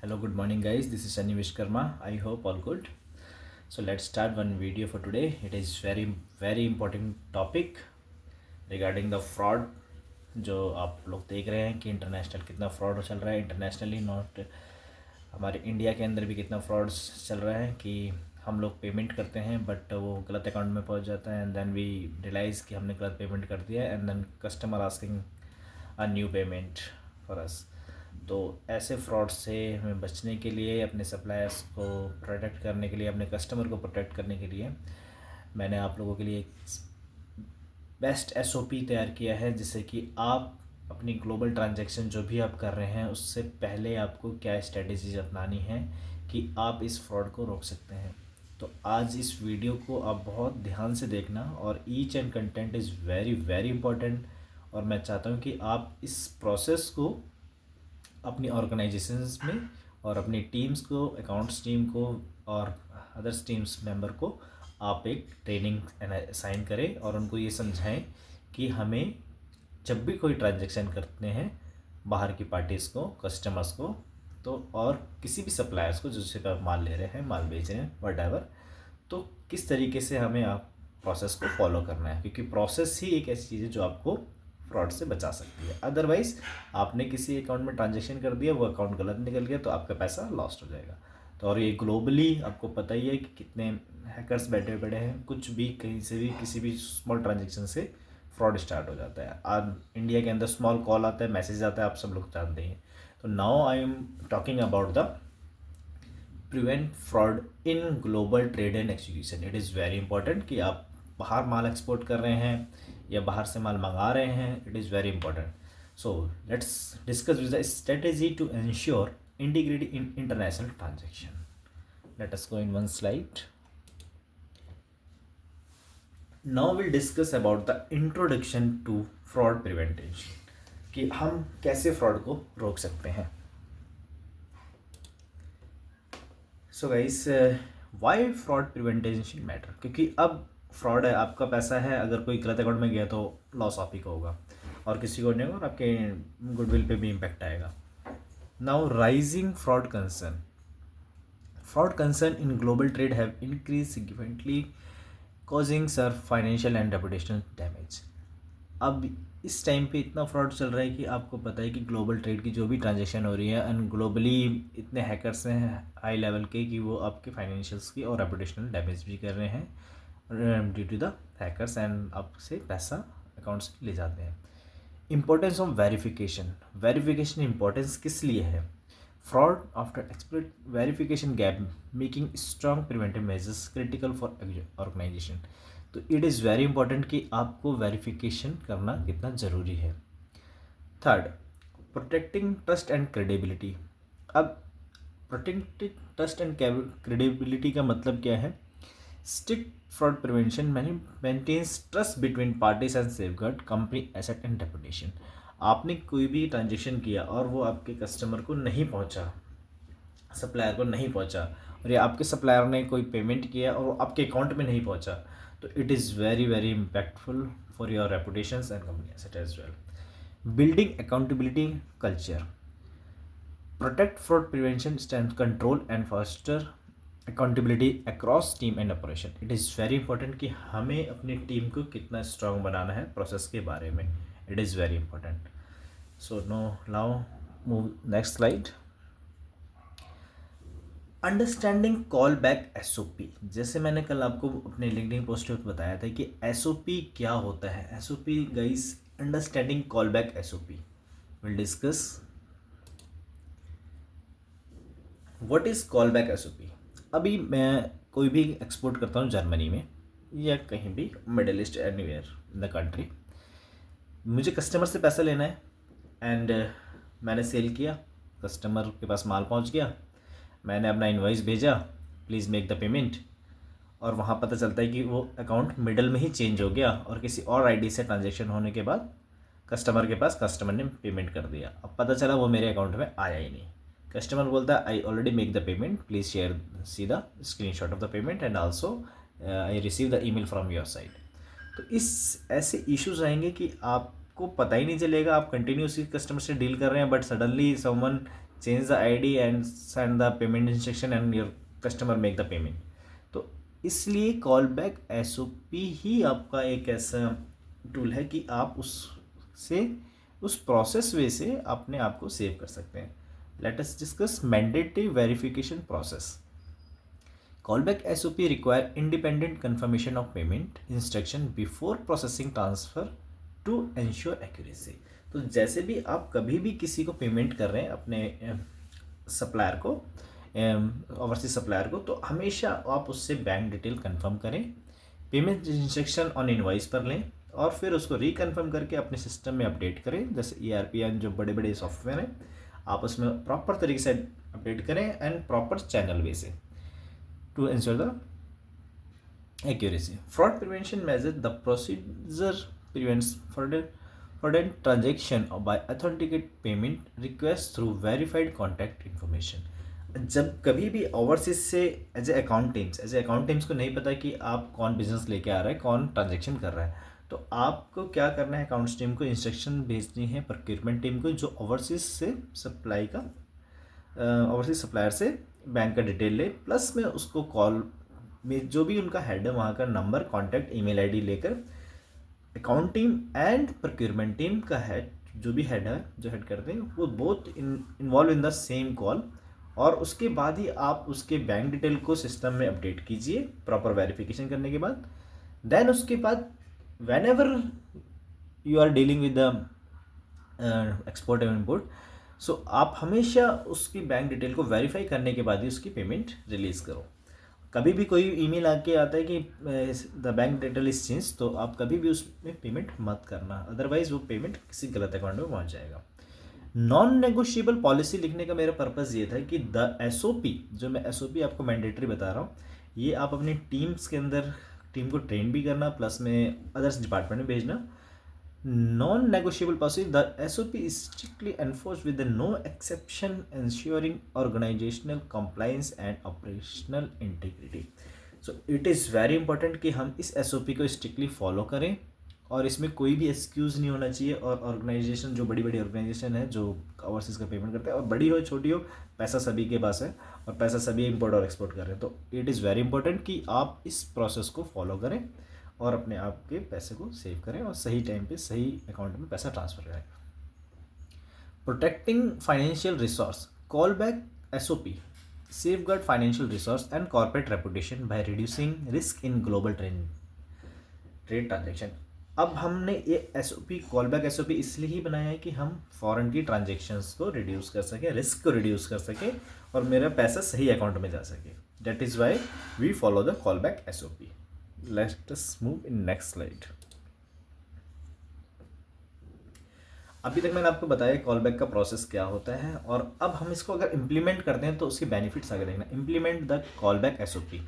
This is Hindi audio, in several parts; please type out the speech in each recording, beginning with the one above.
Hello, good morning, guys. This is Sunny Vishkarma. I hope all good. So let's start one video for today. It is very important topic regarding the fraud. जो आप लोग देख रहे हैं कि इंटरनेशनल कितना फ्रॉड चल रहा है, इंटरनेशनली नॉट हमारे इंडिया के अंदर भी कितना फ्रॉड चल रहा है कि हम लोग पेमेंट करते हैं बट वो गलत अकाउंट में पहुंच जाता है एंड देन वी रियलाइज़ कि हमने गलत पेमेंट कर दिया and then customer asking a new payment for us. तो ऐसे फ्रॉड से हमें बचने के लिए, अपने सप्लायर्स को प्रोटेक्ट करने के लिए, अपने कस्टमर को प्रोटेक्ट करने के लिए मैंने आप लोगों के लिए एक बेस्ट एसओपी तैयार किया है, जिससे कि आप अपनी ग्लोबल ट्रांजैक्शन जो भी आप कर रहे हैं उससे पहले आपको क्या स्ट्रेटजीज अपनानी है कि आप इस फ्रॉड को रोक सकते हैं। तो आज इस वीडियो को आप बहुत ध्यान से देखना और each and content is very important. और मैं चाहता हूँ कि आप इस प्रोसेस को अपनी ऑर्गेनाइजेशंस में और अपनी टीम्स को, अकाउंट्स टीम को और अदर्स टीम्स मेंबर को आप एक ट्रेनिंग असाइन करें और उनको ये समझाएं कि हमें जब भी कोई ट्रांजैक्शन करते हैं बाहर की पार्टीज़ को, कस्टमर्स को, तो और किसी भी सप्लायर्स को जिससे आप माल ले रहे हैं, माल बेच रहे हैं, व्हाटएवर, तो किस तरीके से हमें आप प्रोसेस को फॉलो करना है, क्योंकि प्रोसेस ही एक ऐसी चीज़ है जो आपको फ्रॉड से बचा सकती है। अदरवाइज़ आपने किसी अकाउंट में ट्रांजैक्शन कर दिया, वो अकाउंट गलत निकल गया तो आपका पैसा लॉस्ट हो जाएगा। तो और ये ग्लोबली आपको पता ही है कि कितने हैकर्स बैठे पड़े हैं, कुछ भी कहीं से भी किसी भी स्मॉल ट्रांजैक्शन से फ्रॉड स्टार्ट हो जाता है। आज इंडिया के अंदर स्मॉल कॉल आता है, मैसेज आता है, आप सब लोग जानते हैं। तो now I am talking about the prevent fraud in global trade and execution. It is very important कि आप बाहर माल एक्सपोर्ट कर रहे हैं या बाहर से माल मंगा रहे हैं, it is very important. So let's discuss with the strategy to ensure integrity in international transaction. Let us go in one slide. Now will discuss about the introduction to fraud prevention, कि हम कैसे फ्रॉड को रोक सकते हैं। So guys, why fraud prevention matter, क्योंकि अब फ्रॉड है, आपका पैसा है, अगर कोई गलत अकाउंट में गया तो लॉस आप ही का होगा और किसी को नहीं होगा और आपके गुडविल पे भी इम्पैक्ट आएगा। Now rising fraud concern in global trade have increase significantly causing sir financial and reputational damage. अब इस टाइम पे इतना फ्रॉड चल रहा है कि आपको पता है कि ग्लोबल ट्रेड की जो भी ट्रांजैक्शन हो रही है एंड ग्लोबली इतने हैकर्स हैं हाई लेवल के कि वो आपके फाइनेंशियल्स की और रेपुटेशनल डैमेज भी कर रहे हैं due to the hackers and आपसे पैसा अकाउंट से ले जाते हैं। इंपॉर्टेंस ऑफ वेरिफिकेशन इंपॉर्टेंस किस लिए है? Fraud after exploit verification gap making strong preventive measures critical for organisation. तो इट इज़ वेरी इंपॉर्टेंट कि आपको वेरिफिकेशन करना कितना ज़रूरी है। Third, protecting trust and credibility. अब प्रोटेक्टिंग ट्रस्ट एंड क्रेडिबिलिटी का मतलब क्या है? Strict fraud prevention maintains trust between parties and safeguard company asset and reputation. आपने कोई भी ट्रांजेक्शन किया और वो आपके कस्टमर को नहीं पहुंचा, सप्लायर को नहीं पहुंचा, और या आपके सप्लायर ने कोई पेमेंट किया और वो आपके अकाउंट में नहीं पहुंचा, तो it is very impactful for your reputations and company asset as well. Building accountability culture, protect fraud prevention stand control and faster accountability across team and operation. It is very important कि हमें अपनी टीम को कितना स्ट्रांग बनाना है प्रोसेस के बारे में। It is very important. So now move next slide. Understanding call back SOP. जैसे मैंने कल आपको अपने लिंक्डइन पोस्ट पे बताया था कि एसओपी क्या होता है। SOP guys, understanding call back SOP will discuss what is call back SOP. अभी मैं कोई भी एक्सपोर्ट करता हूँ जर्मनी में या कहीं भी middle east anywhere in the country, मुझे कस्टमर से पैसा लेना है एंड मैंने सेल किया, कस्टमर के पास माल पहुँच गया, मैंने अपना इनवॉइस भेजा, प्लीज़ मेक द पेमेंट, और वहाँ पता चलता है कि वो अकाउंट मिडल में ही चेंज हो गया और किसी और आईडी से ट्रांजैक्शन होने के बाद कस्टमर के पास कस्टमर ने पेमेंट कर दिया। अब पता चला वो मेरे अकाउंट में आया ही नहीं। कस्टमर बोलता है I already make the payment, please share see the screenshot of the payment and also I receive the email from your side. तो इस ऐसे इश्यूज आएंगे कि आपको पता ही नहीं चलेगा, आप कंटिन्यूसली कस्टमर से डील कर रहे हैं but suddenly someone change the ID and send the payment instruction and your customer make the payment. तो इसलिए कॉल बैक SOP ही आपका एक ऐसा टूल है कि आप उससे उस प्रोसेस वे से अपने आप को सेव कर सकते हैं. Let us discuss mandatory verification process. Callback SOP require independent confirmation of payment instruction before processing transfer to ensure accuracy. तो जैसे भी आप कभी भी किसी को पेमेंट कर रहे हैं अपने सप्लायर को, ओवरसीज सप्लायर को, तो हमेशा आप उससे बैंक डिटेल कंफर्म करें, पेमेंट इंस्ट्रक्शन ऑन इनवॉइस पर लें और फिर उसको रिकन्फर्म करके अपने सिस्टम में अपडेट करें. जैसे ERP एंड जो बड़े बड़े सॉफ्टवेयर हैं आप उसमें प्रॉपर तरीके से अपडेट करें एंड प्रॉपर चैनल वे से to ensure the accuracy. Fraud prevention measure. The procedure prevents fraudulent transaction by authenticate payment request through verified contact information. जब कभी भी ओवरसीज से एज ए अकाउंट टीम्स को नहीं पता कि आप कौन बिजनेस लेके आ रहा है, कौन ट्रांजेक्शन कर रहा है, तो आपको क्या करना है, अकाउंट्स टीम को इंस्ट्रक्शन भेजनी है प्रोक्योरमेंट टीम को जो ओवरसीज से सप्लाई का ओवरसीज सप्लायर से बैंक का डिटेल ले, प्लस में उसको कॉल में जो भी उनका हेड है वहाँ का नंबर, कॉन्टैक्ट, ईमेल आईडी लेकर account team and procurement team का हेड जो भी हेड है जो हेड करते हैं वो both involve in the same call. और उसके बाद ही आप उसके बैंक डिटेल को सिस्टम में अपडेट कीजिए प्रॉपर वेरिफिकेशन करने के बाद. देन उसके बाद whenever you are dealing with the export and import, so आप हमेशा उसकी बैंक डिटेल को वेरीफाई करने के बाद ही उसकी पेमेंट रिलीज़ करो. कभी भी कोई ईमेल आके आता है कि the bank detail is change, तो आप कभी भी उसमें पेमेंट मत करना, अदरवाइज वो पेमेंट किसी गलत अकाउंट में पहुंच जाएगा. नॉन नेगोशिएबल पॉलिसी लिखने का मेरा पर्पज़ ये था कि द SOP, जो मैं SOP आपको मैंडेटरी बता रहा हूँ, ये आप अपनी टीम्स के अंदर टीम को ट्रेन भी करना, प्लस में अदर्स डिपार्टमेंट में भेजना. Non-negotiable policy. The SOP is strictly enforced with the no exception, ensuring organizational compliance and operational integrity. So it is very important कि हम इस SOP को strictly follow करें और इसमें कोई भी एक्सक्यूज़ नहीं होना चाहिए. और ऑर्गेनाइजेशन जो बड़ी बड़ी ऑर्गेनाइजेशन है जो ओवरसीज का पेमेंट करते हैं, और बड़ी हो छोटी हो, पैसा सभी के पास है और पैसा सभी इम्पोर्ट और एक्सपोर्ट कर रहे हैं, तो इट इज़ वेरी इंपॉर्टेंट कि आप इस प्रोसेस को फॉलो करें और अपने आप के पैसे को सेव करें और सही टाइम पे सही अकाउंट में पैसा ट्रांसफ़र करें. Protecting financial resource. Call back SOP safeguard financial resource and corporate reputation by reducing risk in global trade transaction. अब हमने ये SOP कॉल बैक SOP इसलिए ही बनाया है कि हम फॉरेन की ट्रांजेक्शन्स को रिड्यूस कर सकें, रिस्क को रिड्यूस कर सकें और मेरा पैसा सही अकाउंट में जा सके. That is why we follow the call back SOP. Let us move in next slide. अभी तक मैंने आपको बताया कॉल बैक का प्रोसेस क्या होता है और अब हम इसको अगर इम्प्लीमेंट करते हैं तो उसके बेनिफिट्स आगे देखना. Implement the call back SOP.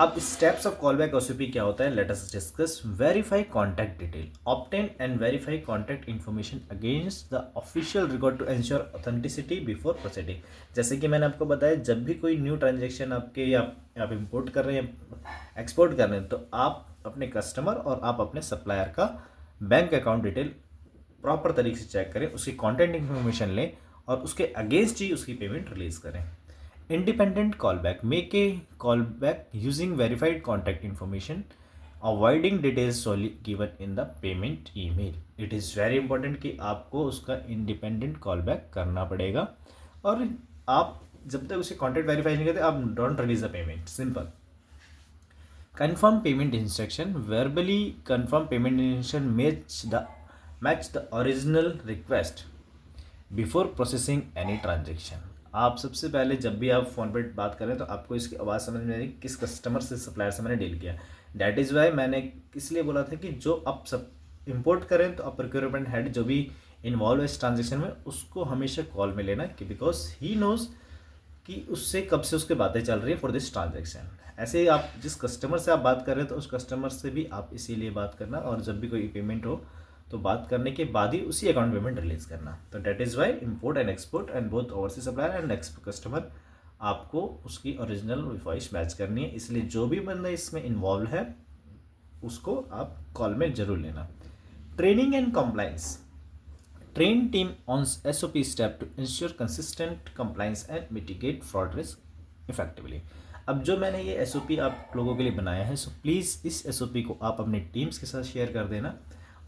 अब steps of call back SOP क्या होता है, let us discuss. Verify contact detail. Obtain and verify contact information against the official record to ensure authenticity before proceeding. जैसे कि मैंने आपको बताया जब भी कोई न्यू ट्रांजेक्शन आपके या आप इम्पोर्ट कर रहे हैं या एक्सपोर्ट कर रहे हैं तो आप अपने कस्टमर और आप अपने सप्लायर का बैंक अकाउंट डिटेल प्रॉपर तरीके से चेक करें, उसकी कॉन्टैक्ट इन्फॉर्मेशन लें और उसके अगेंस्ट ही उसकी पेमेंट रिलीज़ करें. Independent callback. Make a callback using verified contact information, avoiding details solely given in the payment email. It is very important कि आपको उसका independent callback करना पड़ेगा और आप जब तक उसे contact verify नहीं करते आप don't release the payment. Simple. Confirm payment instruction. Verbally confirm payment instruction match the original request before processing any transaction. आप सबसे पहले जब भी आप फ़ोन पर बात करें तो आपको इसकी आवाज़ समझ में आएगी किस कस्टमर से सप्लायर से मैंने डील किया. दैट इज़ वाई मैंने इसलिए बोला था कि जो आप सब इंपोर्ट करें तो आप प्रोक्योरमेंट हेड जो भी इन्वॉल्व है इस ट्रांजेक्शन में उसको हमेशा कॉल में लेना कि बिकॉज ही नोज़ कि उससे कब से उसकी बातें चल रही है फॉर दिस ट्रांजेक्शन. ऐसे ही आप जिस कस्टमर से आप बात कर रहे हैं तो उस कस्टमर से भी आप इसीलिए बात करना और जब भी कोई पेमेंट हो तो बात करने के बाद ही उसी अकाउंट पेमेंट रिलीज करना. तो that is why import and export and both overseas supplier and customer आपको उसकी ओरिजिनल वॉइस मैच करनी है. इसलिए जो भी बंदा इसमें इन्वॉल्व है उसको आप कॉल में ज़रूर लेना. Training and compliance. train team on SOP step to ensure consistent compliance and mitigate fraud risk effectively. अब जो मैंने ये SOP आप लोगों के लिए बनाया है, सो प्लीज़ इस SOP को आप अपने टीम्स के साथ शेयर कर देना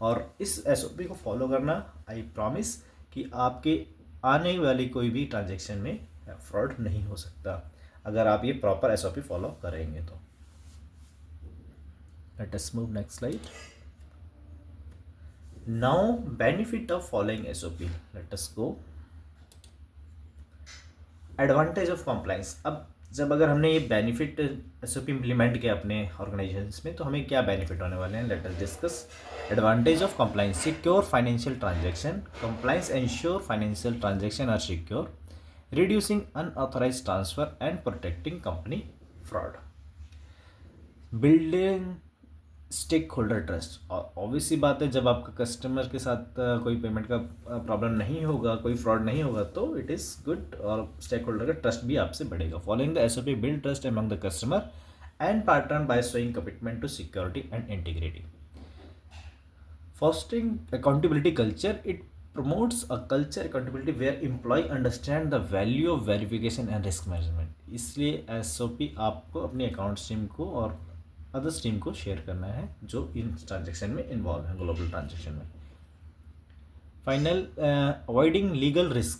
और इस SOP को फॉलो करना। आई प्रॉमिस कि आपके आने वाली कोई भी ट्रांजेक्शन में फ्रॉड नहीं हो सकता अगर आप ये प्रॉपर SOP फॉलो करेंगे तो। Late us move next slide. Now benefit of following SOP. Let us go. Advantage of compliance. अब जब अगर हमने ये बेनिफिट SOP इम्प्लीमेंट किया अपने ऑर्गेनाइजेशंस में तो हमें क्या बेनिफिट होने वाले हैं, let us discuss. Advantage of compliance: secure financial transaction. Compliance ensure financial transaction are secure, reducing unauthorised transfer and protecting company fraud. Building stake holder trust. और ऑब्वियसली बात है, जब आपका कस्टमर के साथ कोई पेमेंट का प्रॉब्लम नहीं होगा, कोई फ्रॉड नहीं होगा, तो इट इज़ गुड और स्टेक होल्डर का ट्रस्ट भी आपसे बढ़ेगा। Following the SOP build trust among the customer and partner by showing commitment to security and integrity. Fostering accountability culture. It promotes a culture accountability where employee understand the value of verification and risk management। इसलिए SOP आपको अपनी अकाउंट स्ट्रीम को और अदर स्ट्रीम को शेयर करना है जो इन ट्रांजेक्शन में इन्वॉल्व है, ग्लोबल ट्रांजेक्शन में। Final, avoiding legal risk.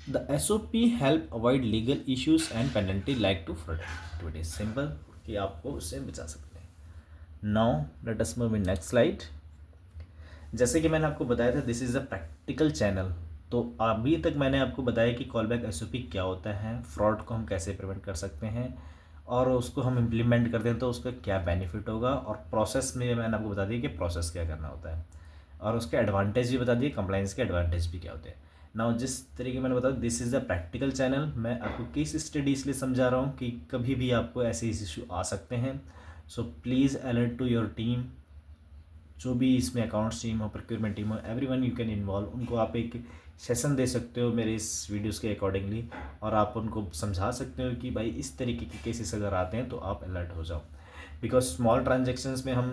The SOP help avoid legal issues and penalty like to fraud activities. Simple कि आपको उससे बचा सकते हैं। Now let us move in next slide. जैसे कि मैंने आपको बताया था, this is a practical channel. तो अभी तक मैंने आपको बताया कि कॉल बैक SOP क्या होता है, फ्रॉड को हम कैसे प्रिवेंट कर सकते हैं और उसको हम इम्प्लीमेंट करते हैं तो उसका क्या बेनिफिट होगा, और प्रोसेस में मैंने आपको बता दिया कि प्रोसेस क्या करना होता है और उसके एडवांटेज भी बता दिए, कंप्लाइंस के एडवांटेज भी क्या होते हैं। नाउ जिस तरीके मैंने बताया, this is a practical channel. मैं आपको केस स्टडी इसलिए समझा रहा हूँ कि कभी भी आपको ऐसे इशू आ सकते हैं। So please alert to your team, जो भी इसमें अकाउंट्स टीम हो, प्रोक्योरमेंट टीम हो, एवरीवन यू कैन इन्वॉल्व। उनको आप एक सेशन दे सकते हो मेरे इस वीडियोस के अकॉर्डिंगली और आप उनको समझा सकते हो कि भाई इस तरीके के केसेस अगर आते हैं तो आप अलर्ट हो जाओ। बिकॉज स्मॉल ट्रांजेक्शन्स में हम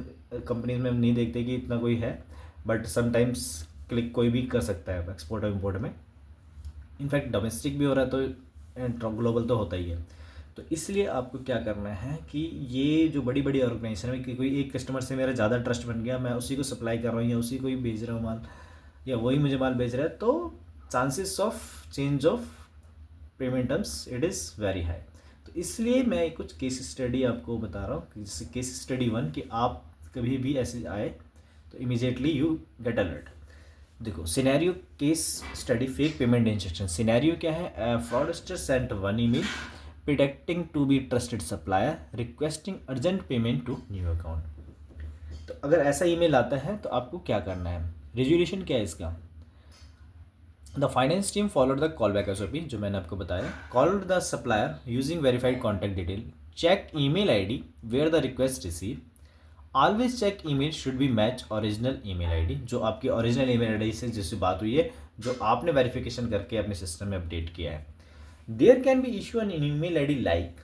कंपनीज में हम नहीं देखते कि इतना कोई है, बट समटाइम्स क्लिक कोई भी कर सकता है एक्सपोर्ट और इम्पोर्ट में। इनफैक्ट डोमेस्टिक भी हो रहा है तो ग्लोबल तो होता ही है। तो इसलिए आपको क्या करना है कि ये जो बड़ी बड़ी ऑर्गेनाइजेशन है कि कोई एक कस्टमर से मेरा ज़्यादा ट्रस्ट बन गया, मैं उसी को सप्लाई कर रहा हूँ या उसी को ही भेज रहा हूँ माल, या वही मुझे माल बेच रहा है, तो chances of change of payment terms it is very high. तो इसलिए मैं कुछ केस स्टडी आपको बता रहा हूँ, जैसे केस स्टडी 1 कि आप कभी भी ऐसे आए तो इमीजिएटली यू गेट अलर्ट। देखो scenario case study, fake payment instruction. Scenario क्या है, fraudster sent one email pretending to be trusted supplier requesting urgent payment to new account. तो अगर ऐसा ईमेल आता है तो आपको क्या करना है, रेजोल्यूशन क्या है इसका। The finance team followed the call back SOP जो मैंने आपको बताया। Called the supplier using verified contact detail, check email ID where the request receive. Always check email should be match original email ID, जो आपकी ओरिजिनल ईमेल ID से जिससे बात हुई है, जो आपने वेरिफिकेशन करके अपने सिस्टम में अपडेट किया है। There can be issue an email ID like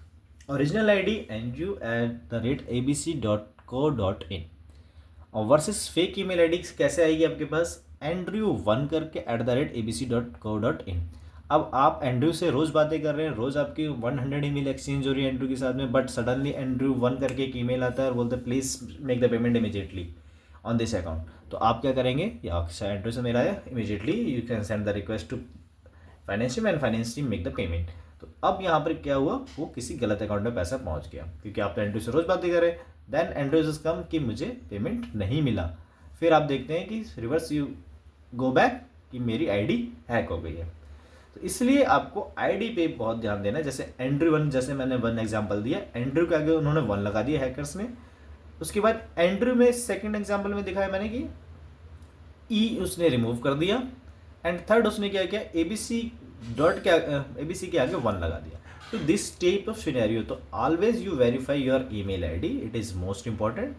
original ID andrew@abc.co.in और वर्सेस फेक ईमेल ID कैसे आएगी आपके पास, andrew1 करके @abc.co.in। अब आप एंड्रू से रोज़ बातें कर रहे हैं, रोज़ आपकी 100 ईमेल एक्सचेंज हो रही है एंड्रू के साथ में, बट सडनली andrew1 करके एक ईमेल आता है और बोलते हैं please make the payment immediately on this account. तो आप क्या करेंगे, या एंड्रू से मेरा है, immediately you can send the request to finance team and finance team make the payment. तो अब यहाँ पर क्या हुआ, वो किसी गलत अकाउंट में पैसा पहुँच गया क्योंकि आप एंड्रू से रोज़ बातें कर रहे हैं। देन एंड्रू इज कम कि मुझे पेमेंट नहीं मिला। फिर आप देखते हैं कि रिवर्स यू गो बैक कि मेरी ID हैक हो गई है। तो इसलिए आपको ID पे बहुत ध्यान देना है। जैसे andrew1, जैसे मैंने 1 एग्जांपल दिया, एंड्रू के आगे उन्होंने 1 लगा दिया हैकर्स ने। उसके बाद एंड्रू में सेकंड एग्जांपल में दिखाया मैंने कि E उसने रिमूव कर दिया एंड थर्ड उसने क्या किया, ABC के आगे 1 लगा दिया। तो दिस टाइप ऑफ सिनेरियो, तो always you verify your email ID, it is most important.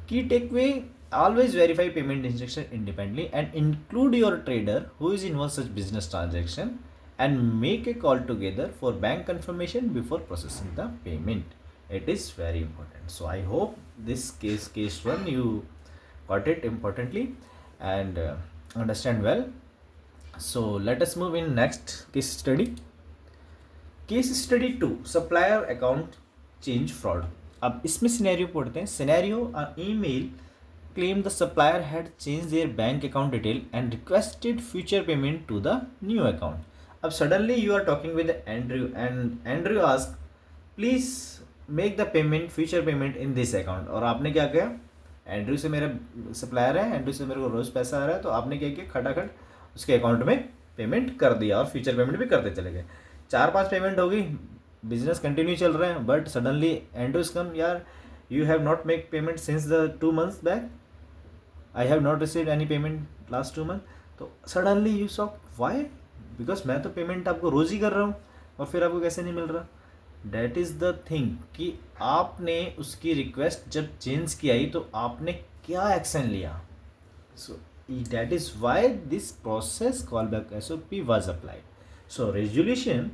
की takeaway, always verify payment instruction independently and include your trader who is involved such business transaction and make a call together for bank confirmation before processing the payment. It is very important. So I hope this case 1 you got it importantly. and understand well. So let us move in next case study. Case study 2, supplier account change fraud. अब इसमें सिनेरियो पढ़ते हैं. Scenario, email claimed the supplier had changed their bank account detail and requested future payment to the new account. अब suddenly you are talking with Andrew and Andrew asked please make the payment, future payment in this account. और आपने क्या किया? एंड्रू से मेरा सप्लायर है, एंड्रू से मेरे को रोज़ पैसा आ रहा है, तो आपने क्या किया? खटाखट उसके अकाउंट में पेमेंट कर दिया और फ्यूचर पेमेंट भी करते चले गए. 4-5 पेमेंट होगी, बिजनेस कंटिन्यू चल रहे हैं, बट सडनली एंड्रूज कम, यार you have not make payment since the 2 months back, I have not receive any payment last 2 month. तो suddenly you saw why, because मैं तो पेमेंट आपको रोज़ ही कर रहा हूँ और फिर आपको कैसे नहीं मिल रहा. डैट इज़ द थिंग कि आपने उसकी रिक्वेस्ट जब चेंज की आई तो आपने क्या एक्शन लिया. सो that is why this process callback SOP was applied. So resolution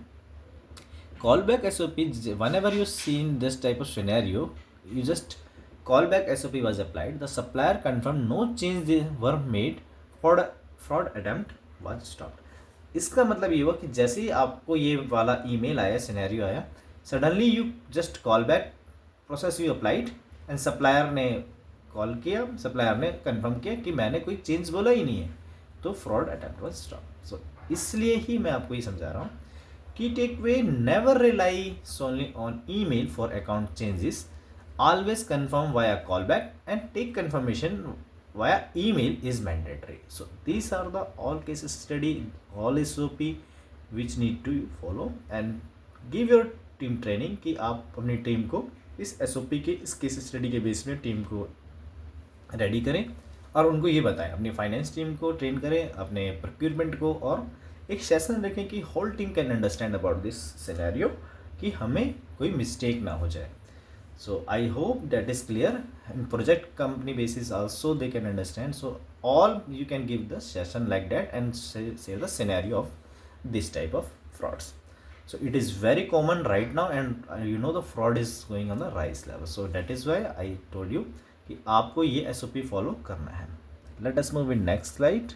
callback SOP, whenever you see in this type of scenario, you just callback SOP was applied, the supplier confirmed no change they were made, fraud attempt was stopped. इसका मतलब ये हुआ कि जैसे ही आपको ये वाला ईमेल आया, सिनेरियो आया, suddenly you just call back process you applied and supplier ने कॉल किया, सप्लायर ने कंफर्म किया कि मैंने कोई चेंज बोला ही नहीं है, तो fraud attempt was stop. So इसलिए ही मैं आपको ये समझा रहा हूँ कि takeaway never rely solely on email for account changes, always confirm via call back and take confirmation via email is mandatory. So these are the all case study, all SOP which need to follow and give your team training कि आप अपनी टीम को इस SOP के, इस केस स्टडी के बेस में टीम को रेडी करें और उनको ये बताएं, अपनी फाइनेंस टीम को ट्रेन करें, अपने प्रोक्यूरमेंट को, और एक सेशन रखें कि whole team can understand about this scenario कि हमें कोई मिस्टेक ना हो जाए. So I hope that is clear. In project company basis also they can understand. So all you can give the session like that and say the scenario of this type of frauds. So it is very common right now and you know the fraud is going on the rise level. So that is why I told you कि आपको ये SOP follow करना है. Let us move in next slide.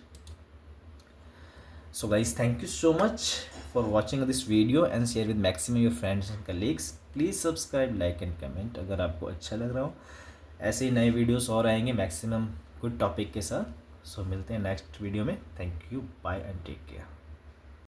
So guys, thank you so much for watching this video and share with maximum your friends and colleagues. Please subscribe, like and comment अगर आपको अच्छा लग रहा हो. ऐसे ही नए वीडियोस और आएंगे मैक्सिमम गुड टॉपिक के साथ. सो मिलते हैं नेक्स्ट वीडियो में. Thank you, bye and take care.